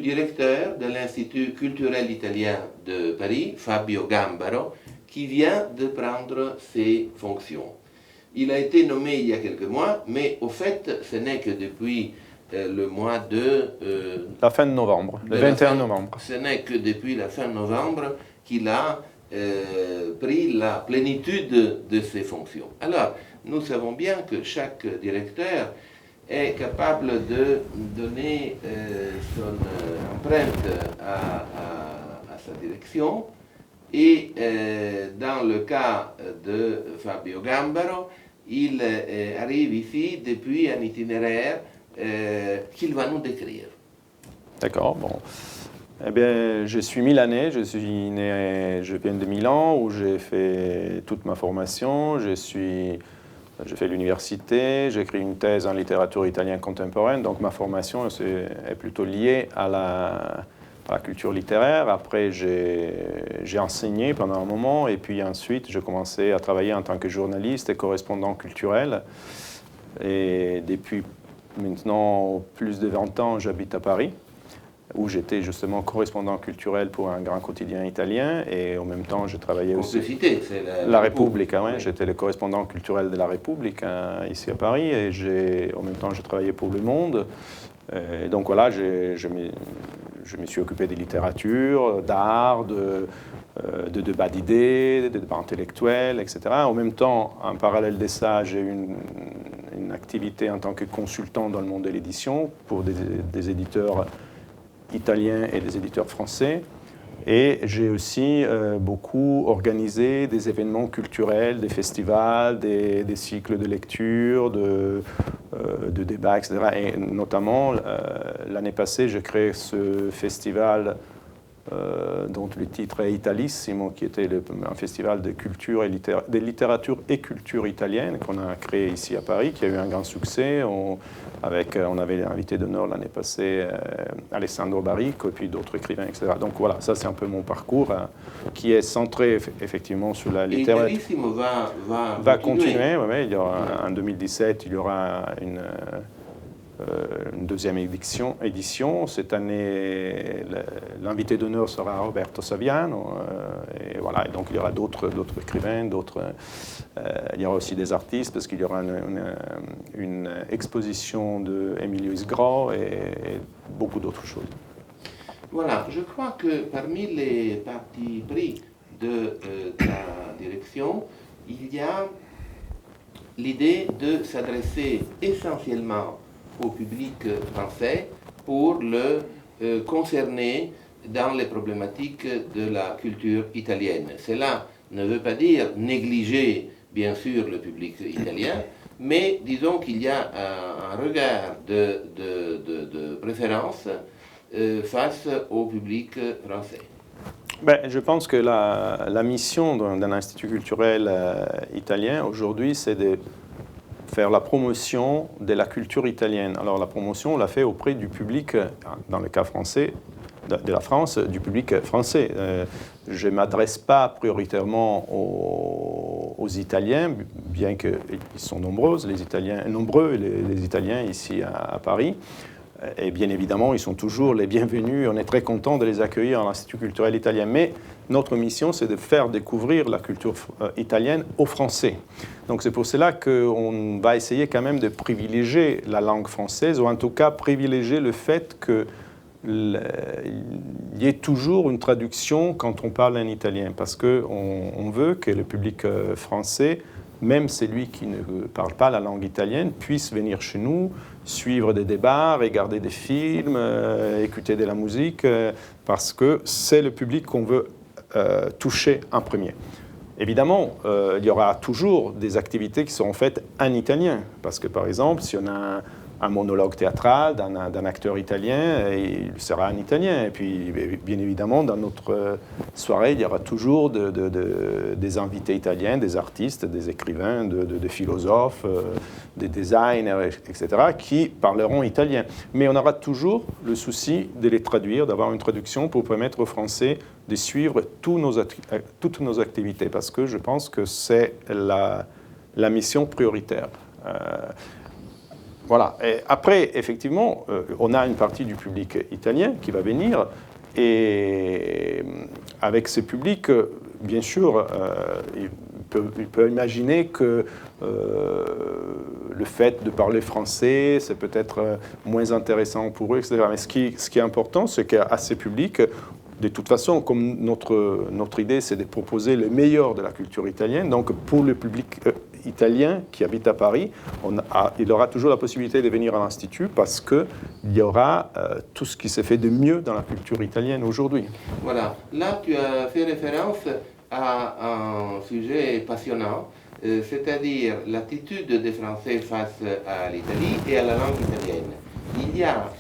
directeur de l'Institut culturel italien de Paris, Fabio Gambaro, qui vient de prendre ses fonctions. Il a été nommé il y a quelques mois, mais au fait, ce n'est que depuis le mois de... la fin de novembre, le 21 novembre. Ce n'est que depuis la fin novembre qu'il a pris la plénitude de ses fonctions. Alors, nous savons bien que chaque directeur est capable de donner son empreinte à sa direction. Et dans le cas de Fabio Gambaro, il arrive ici depuis un itinéraire qu'il va nous décrire. D'accord, bon. Eh bien, je suis milanais, je viens de Milan où j'ai fait toute ma formation, j'ai fait l'université, j'ai écrit une thèse en littérature italienne contemporaine, donc ma formation est plutôt liée à la culture littéraire. Après, j'ai enseigné pendant un moment et puis ensuite, j'ai commencé à travailler en tant que journaliste et correspondant culturel. Et depuis maintenant plus de 20 ans, j'habite à Paris, où j'étais justement correspondant culturel pour un grand quotidien italien, et en même temps je travaillais aussi... C'est la République, hein, oui. J'étais le correspondant culturel de la République hein, ici à Paris, et en même temps je travaillais pour Le Monde. Et donc voilà, je me suis occupé de littérature, d'art, de débats d'idées, de débats intellectuels, etc. En même temps, en parallèle de ça, j'ai eu une activité en tant que consultant dans le monde de l'édition pour des éditeurs italiens et des éditeurs français. Et j'ai aussi beaucoup organisé des événements culturels, des festivals, des cycles de lecture, de débats, etc. Et notamment, l'année passée, j'ai créé ce festival dont le titre est Italissimo, qui était un festival de culture et de littérature et culture italienne qu'on a créé ici à Paris, qui a eu un grand succès. On avait invité d'honneur l'année passée Alessandro Baricco et puis d'autres écrivains, etc. Donc voilà, ça c'est un peu mon parcours qui est centré effectivement sur la littérature. Et Italissimo va continuer. Ouais, il y aura, en 2017, il y aura une deuxième édition. Cette année, l'invité d'honneur sera Roberto Saviano. Et voilà, et donc il y aura d'autres écrivains, il y aura aussi des artistes, parce qu'il y aura une exposition de Emilio Isgro et beaucoup d'autres choses. Voilà, je crois que parmi les partis pris de ta direction, il y a l'idée de s'adresser essentiellement au public français pour le concerner dans les problématiques de la culture italienne. Cela ne veut pas dire négliger, bien sûr, le public italien, mais disons qu'il y a un regard de préférence face au public français. Je pense que la mission d'un institut culturel italien aujourd'hui, c'est de faire la promotion de la culture italienne. Alors la promotion, on l'a fait auprès du public, dans le cas français, de la France, du public français. Je ne m'adresse pas prioritairement aux Italiens, bien qu'ils sont nombreux, les Italiens ici à Paris. Et bien évidemment, ils sont toujours les bienvenus. On est très content de les accueillir à l'Institut culturel italien. Mais notre mission, c'est de faire découvrir la culture italienne aux Français. Donc c'est pour cela qu'on va essayer quand même de privilégier la langue française, ou en tout cas privilégier le fait qu'il y ait toujours une traduction quand on parle en italien. Parce qu'on veut que le public français, même celui qui ne parle pas la langue italienne, puisse venir chez nous, suivre des débats, regarder des films, écouter de la musique, parce que c'est le public qu'on veut toucher en premier. Évidemment, il y aura toujours des activités qui seront faites en italien, parce que par exemple, si on a un monologue théâtral d'un acteur italien, il sera en italien. Et puis, bien évidemment, dans notre soirée, il y aura toujours des invités italiens, des artistes, des écrivains, des philosophes, des designers, etc., qui parleront italien. Mais on aura toujours le souci de les traduire, d'avoir une traduction pour permettre aux Français de suivre toutes nos activités, parce que je pense que c'est la mission prioritaire. voilà. Et après, effectivement, on a une partie du public italien qui va venir, et avec ce public, bien sûr, il peut imaginer que le fait de parler français, c'est peut-être moins intéressant pour eux, etc. Mais ce qui est important, c'est qu'à ces publics, de toute façon, comme notre idée, c'est de proposer le meilleur de la culture italienne, donc pour le public italien qui habite à Paris, il aura toujours la possibilité de venir à l'Institut parce qu'il y aura tout ce qui s'est fait de mieux dans la culture italienne aujourd'hui. Voilà, là tu as fait référence à un sujet passionnant, c'est-à-dire l'attitude des Français face à l'Italie et à la langue italienne. Il y a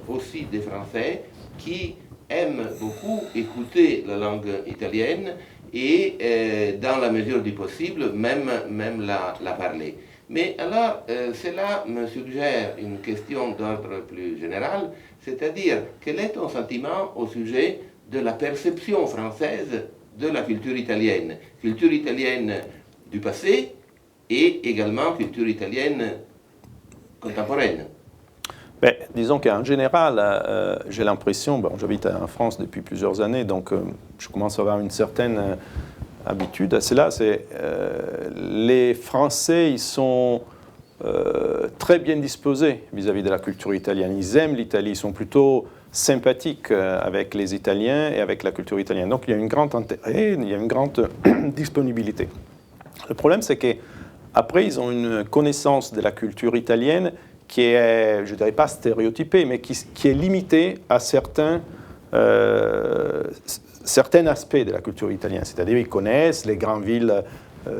aussi des Français qui aiment beaucoup écouter la langue italienne et, dans la mesure du possible, même la parler. Mais alors, cela me suggère une question d'ordre plus général, c'est-à-dire quel est ton sentiment au sujet de la perception française de la culture italienne du passé et également culture italienne contemporaine. Ben, disons qu'en général, j'ai l'impression, j'habite en France depuis plusieurs années, donc je commence à avoir une certaine habitude. Les Français, ils sont très bien disposés vis-à-vis de la culture italienne. Ils aiment l'Italie, ils sont plutôt sympathiques avec les Italiens et avec la culture italienne. Donc il y a un grand intérêt, il y a une grande disponibilité. Le problème, c'est qu'après, ils ont une connaissance de la culture italienne qui est, je ne dirais pas stéréotypée, mais qui est limitée à certains aspects de la culture italienne. C'est-à-dire qu'ils connaissent les grandes villes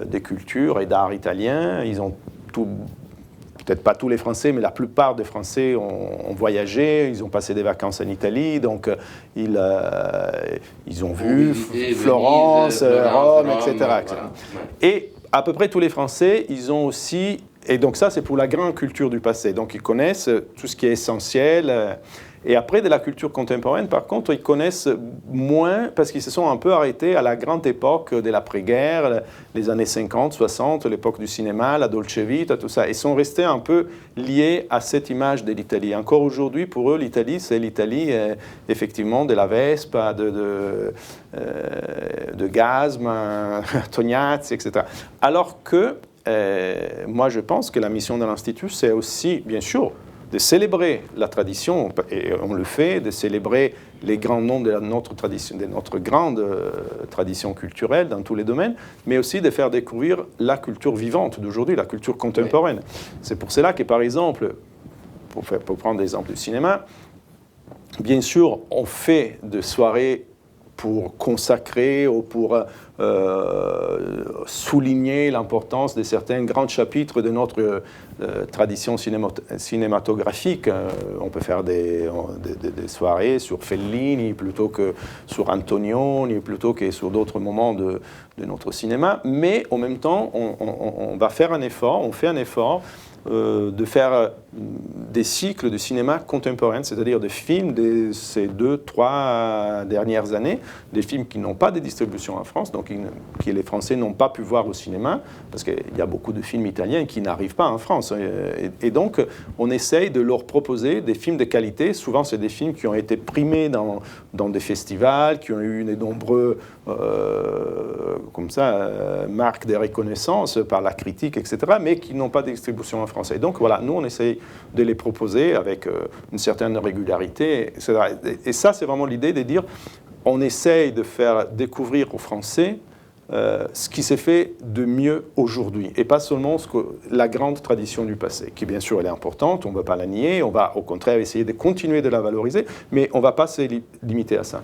des cultures et d'art italiens. Ils ont peut-être pas tous les Français, mais la plupart des Français ont voyagé, ils ont passé des vacances en Italie, donc ils ont vu Florence, Rome, etc. Voilà. Et à peu près tous les Français, ils ont aussi... Et donc ça, c'est pour la grande culture du passé. Donc ils connaissent tout ce qui est essentiel. Et après, de la culture contemporaine, par contre, ils connaissent moins parce qu'ils se sont un peu arrêtés à la grande époque de l'après-guerre, les années 50, 60, l'époque du cinéma, la Dolce Vita, tout ça. Ils sont restés un peu liés à cette image de l'Italie. Encore aujourd'hui, pour eux, l'Italie, c'est l'Italie, effectivement, de la Vespa, de Gasme, Tognazzi, etc. Alors que moi, je pense que la mission de l'Institut, c'est aussi, bien sûr, de célébrer la tradition, et on le fait, de célébrer les grands noms de notre tradition, de notre grande tradition culturelle dans tous les domaines, mais aussi de faire découvrir la culture vivante d'aujourd'hui, la culture contemporaine. Oui. C'est pour cela que, par exemple, pour prendre l'exemple du cinéma, bien sûr, on fait des soirées pour consacrer ou pour souligner l'importance de certains grands chapitres de notre tradition cinématographique. On peut faire des soirées sur Fellini plutôt que sur Antonioni, plutôt que sur d'autres moments de notre cinéma, mais en même temps, on va faire un effort, on fait un effort de faire des cycles de cinéma contemporain, c'est-à-dire des films de ces 2-3 dernières années, des films qui n'ont pas de distribution en France, donc que les Français n'ont pas pu voir au cinéma, parce qu'il y a beaucoup de films italiens qui n'arrivent pas en France. Et donc, on essaye de leur proposer des films de qualité. Souvent, c'est des films qui ont été primés dans des festivals, qui ont eu de nombreux marques de reconnaissance par la critique, etc., mais qui n'ont pas de distribution en français. Donc voilà, nous on essaye de les proposer avec une certaine régularité, etc. Et ça, c'est vraiment l'idée de dire, on essaye de faire découvrir aux Français ce qui s'est fait de mieux aujourd'hui, et pas seulement la grande tradition du passé, qui bien sûr elle est importante, on ne va pas la nier, on va au contraire essayer de continuer de la valoriser, mais on ne va pas se limiter à ça.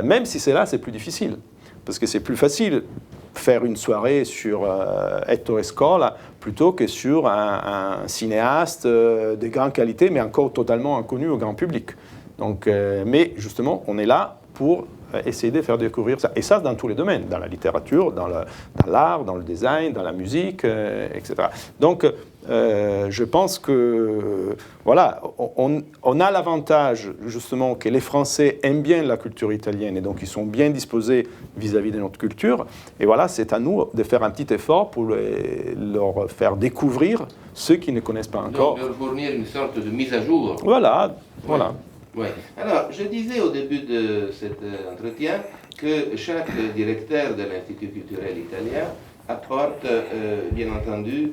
Même si c'est là, c'est plus difficile, parce que c'est plus facile faire une soirée sur Ettore Scola plutôt que sur un cinéaste de grande qualité, mais encore totalement inconnu au grand public. Donc, mais justement, on est là pour essayer de faire découvrir ça. Et ça, dans tous les domaines, dans la littérature, dans l'art, dans le design, dans la musique, etc. Donc, je pense que, voilà, on a l'avantage, justement, que les Français aiment bien la culture italienne et donc ils sont bien disposés vis-à-vis de notre culture. Et voilà, c'est à nous de faire un petit effort pour leur faire découvrir ceux qui ne connaissent pas encore. Donc, leur fournir une sorte de mise à jour. Voilà, voilà. Ouais. Alors, je disais au début de cet entretien que chaque directeur de l'Institut culturel italien apporte, bien entendu,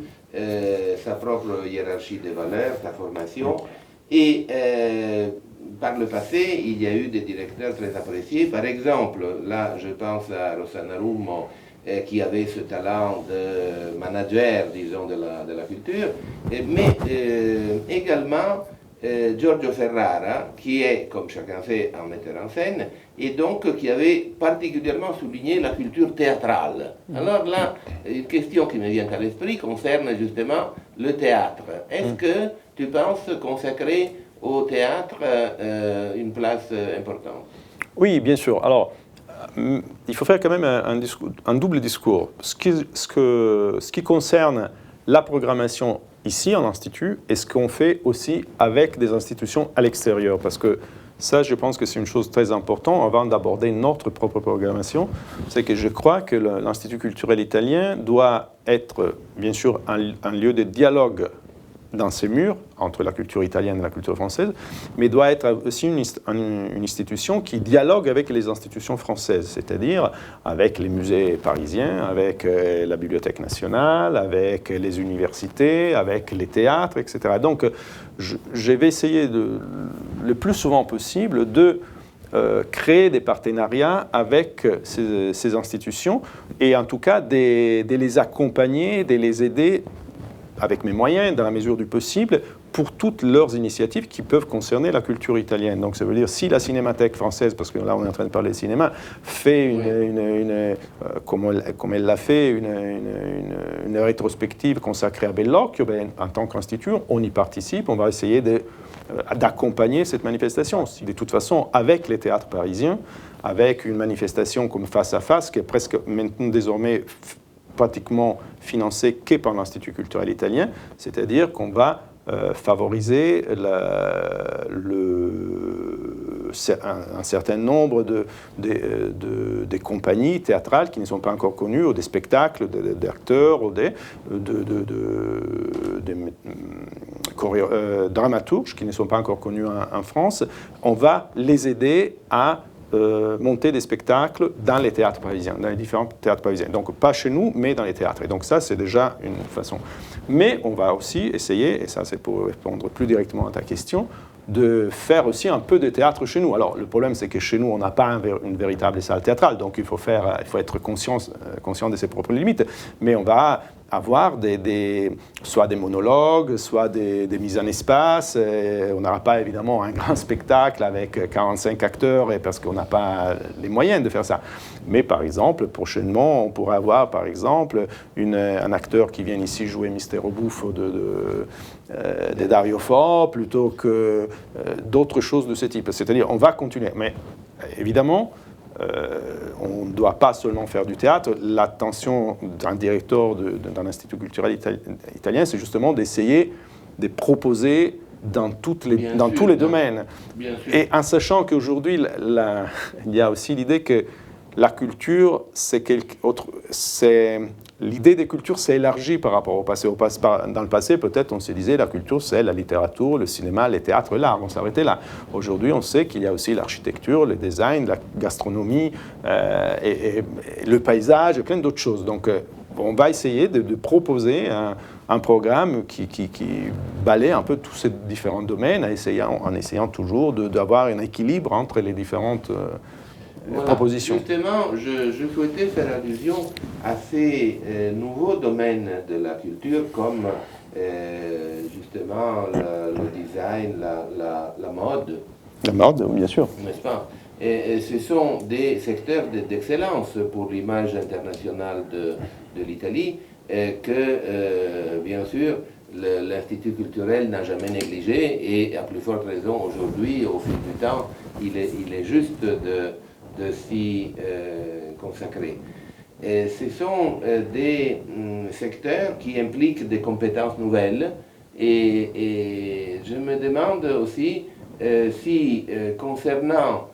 sa propre hiérarchie de valeurs, sa formation. Et par le passé, il y a eu des directeurs très appréciés. Par exemple, là, je pense à Rossana Rummo, qui avait ce talent de manager, disons, de la culture, mais également Giorgio Ferrara, qui est, comme chacun sait, un metteur en scène, et donc qui avait particulièrement souligné la culture théâtrale. Alors là, une question qui me vient à l'esprit concerne justement le théâtre. Est-ce que tu penses consacrer au théâtre une place importante? Oui, bien sûr. Alors, il faut faire quand même un double discours. Ce qui concerne la programmation ici en institut et ce qu'on fait aussi avec des institutions à l'extérieur. Parce que ça, je pense que c'est une chose très importante avant d'aborder notre propre programmation. C'est que je crois que l'Institut culturel italien doit être, bien sûr, un lieu de dialogue dans ses murs, entre la culture italienne et la culture française, mais doit être aussi une institution qui dialogue avec les institutions françaises, c'est-à-dire avec les musées parisiens, avec la Bibliothèque nationale, avec les universités, avec les théâtres, etc. Donc, je vais essayer le plus souvent possible de créer des partenariats avec ces institutions et en tout cas de les accompagner, de les aider avec mes moyens, dans la mesure du possible, pour toutes leurs initiatives qui peuvent concerner la culture italienne. Donc ça veut dire, si la Cinémathèque française, parce que là on est en train de parler de cinéma, fait comme elle l'a fait, une rétrospective consacrée à Bellocchio, ben, en tant qu'institut, on y participe, on va essayer d'accompagner cette manifestation. De toute façon, avec les théâtres parisiens, avec une manifestation comme Face à Face, qui est presque maintenant désormais pratiquement financé que par l'Institut culturel italien, c'est-à-dire qu'on va favoriser un certain nombre de compagnies théâtrales qui ne sont pas encore connues, ou des spectacles d'acteurs, ou des dramaturges qui ne sont pas encore connus en France. On va les aider à monter des spectacles dans les théâtres parisiens, dans les différents théâtres parisiens. Donc pas chez nous, mais dans les théâtres. Et donc ça, c'est déjà une façon. Mais on va aussi essayer, et ça c'est pour répondre plus directement à ta question, de faire aussi un peu de théâtre chez nous. Alors le problème, c'est que chez nous, on n'a pas une véritable salle théâtrale, donc il faut être conscient de ses propres limites. Mais on va avoir soit des monologues, soit des mises en espace. On n'aura pas évidemment un grand spectacle avec 45 acteurs parce qu'on n'a pas les moyens de faire ça. Mais par exemple, prochainement, on pourrait avoir par exemple un acteur qui vient ici jouer Mistero Buffo de Dario Fo plutôt que d'autres choses de ce type. C'est-à-dire, on va continuer. Mais évidemment, on ne doit pas seulement faire du théâtre. L'attention d'un directeur d'un institut culturel italien, c'est justement d'essayer de proposer dans tous les domaines. Et en sachant qu'aujourd'hui, il y a aussi l'idée que la culture, l'idée des cultures s'est élargie par rapport au passé. Dans le passé, peut-être, on se disait la culture, c'est la littérature, le cinéma, les théâtres, l'art. On s'arrêtait là. Aujourd'hui, on sait qu'il y a aussi l'architecture, le design, la gastronomie, et le paysage, et plein d'autres choses. Donc, on va essayer de proposer un programme qui balaie un peu tous ces différents domaines, en essayant toujours d'avoir un équilibre entre les différentes propositions. Justement, je souhaitais faire allusion à ces nouveaux domaines de la culture comme justement le design, la mode. La mode, bien sûr. N'est-ce pas? Et ce sont des secteurs d'excellence pour l'image internationale de l'Italie que, bien sûr, l'Institut culturel n'a jamais négligé et à plus forte raison aujourd'hui, au fil du temps, il est juste de s'y consacrer. Et ce sont des secteurs qui impliquent des compétences nouvelles et je me demande aussi si concernant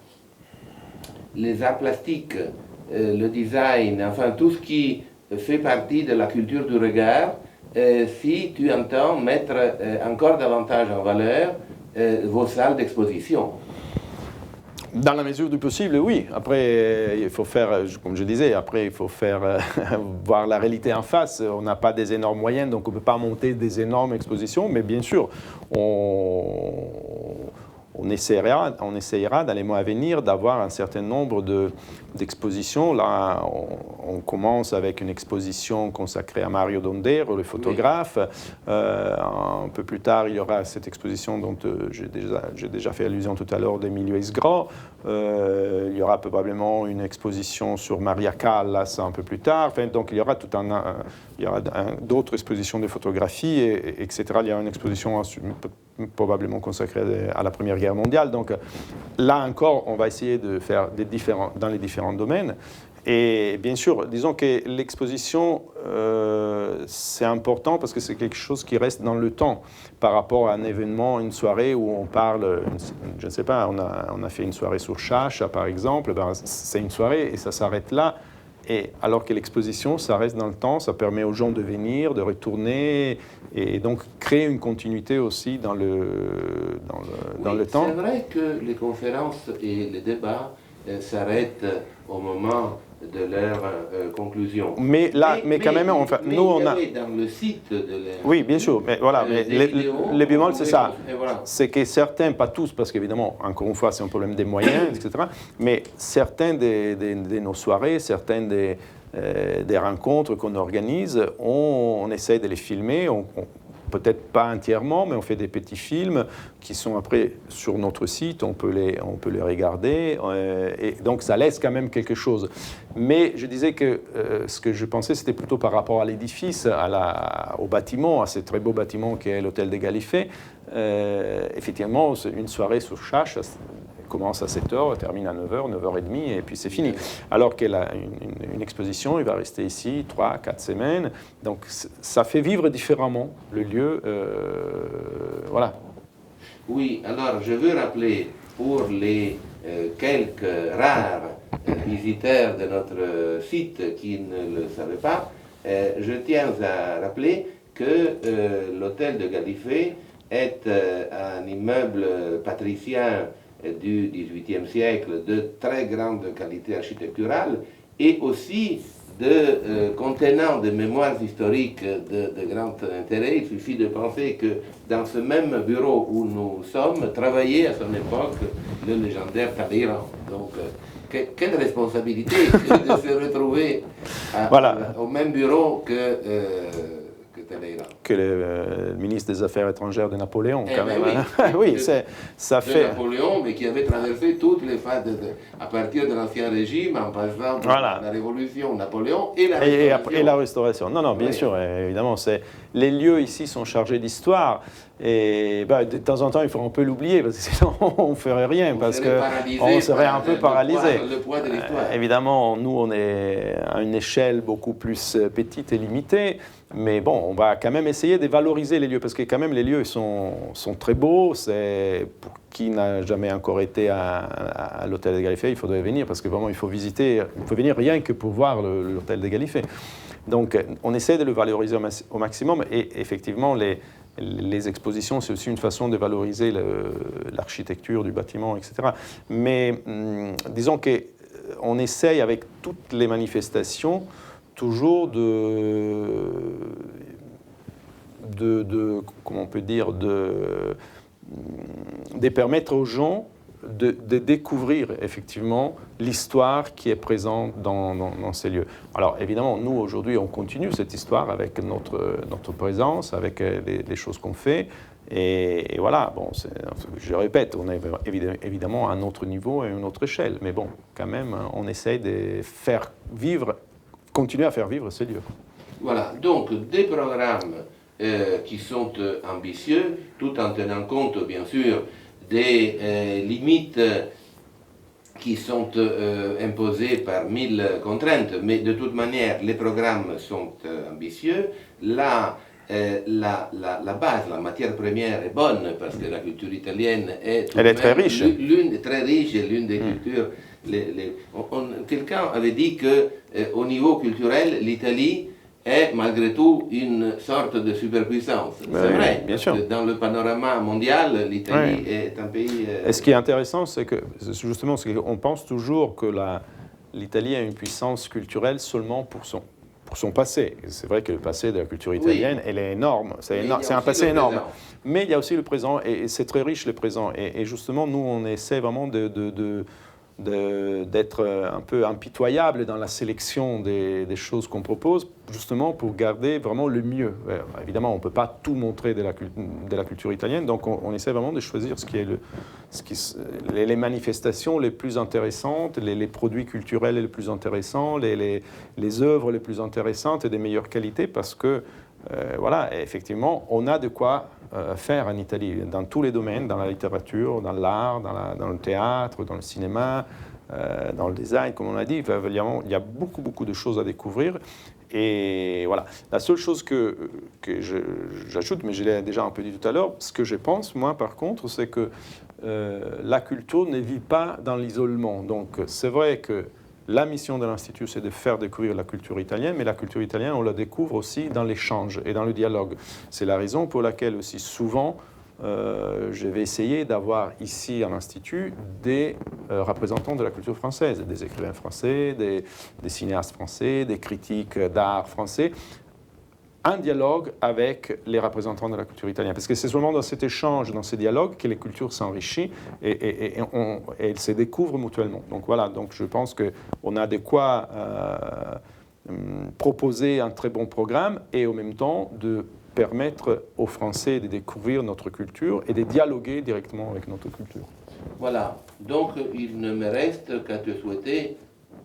les arts plastiques, le design, enfin tout ce qui fait partie de la culture du regard, si tu entends mettre encore davantage en valeur vos salles d'exposition. Dans la mesure du possible, oui. Après, il faut faire, comme je disais, après, il faut faire voir la réalité en face. On n'a pas des énormes moyens, donc on ne peut pas monter des énormes expositions, mais bien sûr, on essaiera dans les mois à venir d'avoir un certain nombre d'expositions. Là, on commence avec une exposition consacrée à Mario Dondero, le photographe. Oui. Un peu plus tard, il y aura cette exposition dont j'ai déjà fait allusion tout à l'heure d'Emilio Esgro. Il y aura probablement une exposition sur Maria Callas un peu plus tard. Enfin, donc il y aura d'autres expositions de photographie, etc. Il y aura une exposition probablement consacrée à la Première Guerre mondiale. Donc là encore, on va essayer de faire dans les différents domaines. Et bien sûr, disons que l'exposition, c'est important parce que c'est quelque chose qui reste dans le temps par rapport à un événement, une soirée où on parle, je ne sais pas, on a fait une soirée sur Chacha par exemple, ben, c'est une soirée et ça s'arrête là. Et alors que l'exposition, ça reste dans le temps, ça permet aux gens de venir, de retourner, et donc créer une continuité aussi dans le temps. C'est vrai que les conférences et les débats s'arrêtent au moment de leur conclusion. Mais quand même, enfin, nous on a dans le site de oui, bien sûr, mais voilà, mais les bémols, c'est ça. Voilà. C'est que certains, pas tous, parce qu'évidemment, encore une fois, c'est un problème des moyens, etc. Mais certains de nos soirées, certaines des rencontres qu'on organise, on essaie de les filmer. Peut-être pas entièrement, mais on fait des petits films qui sont après sur notre site, on peut les regarder, et donc ça laisse quand même quelque chose. Mais je disais que ce que je pensais, c'était plutôt par rapport à l'édifice, au bâtiment, à ce très beau bâtiment qui est l'hôtel des Galifets. Effectivement, une soirée sur Chacha commence à 7h, termine à 9h, 9h30, et puis c'est fini. Alors qu'elle a une exposition, il va rester ici 3-4 semaines. Donc ça fait vivre différemment le lieu. Voilà. Oui, alors je veux rappeler pour les quelques rares visiteurs de notre site qui ne le savaient pas, je tiens à rappeler que l'hôtel de Galifet est un immeuble patricien du XVIIIe siècle de très grande qualité architecturale et aussi contenant des mémoires historiques de grand intérêt. Il suffit de penser que dans ce même bureau où nous sommes, travaillait à son époque le légendaire Talleyrand. Donc, quelle responsabilité de se retrouver au même bureau que Talleyrand. Que le ministre des Affaires étrangères de Napoléon, quand même. Oui, oui, ça fait... Napoléon, mais qui avait traversé toutes les phases, à partir de l'Ancien Régime, en passant par la Révolution, Napoléon et la Restauration. Et la Restauration. Non, bien sûr, évidemment. Les lieux ici sont chargés d'histoire. Et de temps en temps, il faut un peu l'oublier, parce que sinon, on ne ferait rien, parce qu'on serait un peu paralysé. Le poids de l'histoire. Évidemment, nous, on est à une échelle beaucoup plus petite et limitée. Mais bon, on va quand même essayer de valoriser les lieux, parce que quand même les lieux sont très beaux. C'est, pour qui n'a jamais encore été à l'hôtel des Galifets, il faudrait venir, parce que vraiment il faut venir rien que pour voir l'hôtel des Galifets. Donc on essaie de le valoriser au maximum, et effectivement les expositions, c'est aussi une façon de valoriser l'architecture du bâtiment, etc. Mais disons qu'on essaye avec toutes les manifestations toujours comment on peut dire, de permettre aux gens de découvrir effectivement l'histoire qui est présente dans ces lieux. Alors évidemment, nous aujourd'hui, on continue cette histoire avec notre présence, avec les choses qu'on fait. Et voilà, bon, je répète, on est évidemment à un autre niveau et à une autre échelle. Mais bon, quand même, on essaye de continuer à faire vivre ces lieux. Voilà, donc des programmes qui sont ambitieux, tout en tenant compte, bien sûr, des limites qui sont imposés par 1000 contraintes, mais de toute manière, les programmes sont ambitieux. La base, la matière première est bonne parce que la culture italienne est très riche. Très riche et l'une des cultures. Quelqu'un avait dit qu'au niveau culturel, l'Italie est malgré tout une sorte de superpuissance. C'est vrai, bien sûr. Dans le panorama mondial, l'Italie est un pays... Et ce qui est intéressant, c'est que justement, on pense toujours que l'Italie a une puissance culturelle seulement pour son passé. C'est vrai que le passé de la culture italienne, elle est énorme. C'est un passé énorme. Mais il y a aussi le présent, et c'est très riche le présent. Et justement, nous, on essaie vraiment d'être un peu impitoyable dans la sélection des choses qu'on propose, justement pour garder vraiment le mieux. Évidemment, on ne peut pas tout montrer de la culture italienne, donc on essaie vraiment de choisir les manifestations les plus intéressantes, les produits culturels les plus intéressants, les œuvres les plus intéressantes et des meilleures qualités, parce que voilà, effectivement, on a de quoi faire en Italie, dans tous les domaines, dans la littérature, dans l'art, dans le théâtre, dans le cinéma, dans le design, comme on a dit. Il y a beaucoup, beaucoup de choses à découvrir. Et voilà. La seule chose que j'ajoute, mais je l'ai déjà un peu dit tout à l'heure, ce que je pense, moi, par contre, c'est que la culture ne vit pas dans l'isolement. Donc, c'est vrai que la mission de l'Institut, c'est de faire découvrir la culture italienne, mais la culture italienne, on la découvre aussi dans l'échange et dans le dialogue. C'est la raison pour laquelle aussi souvent, je vais essayer d'avoir ici à l'Institut des représentants de la culture française, des écrivains français, des cinéastes français, des critiques d'art français, un dialogue avec les représentants de la culture italienne. Parce que c'est seulement dans cet échange, dans ces dialogues, que les cultures s'enrichissent et elles se découvrent mutuellement. Donc voilà, donc je pense qu'on a de quoi proposer un très bon programme et en même temps de permettre aux Français de découvrir notre culture et de dialoguer directement avec notre culture. Voilà, donc il ne me reste qu'à te souhaiter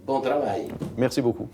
bon travail. Merci beaucoup.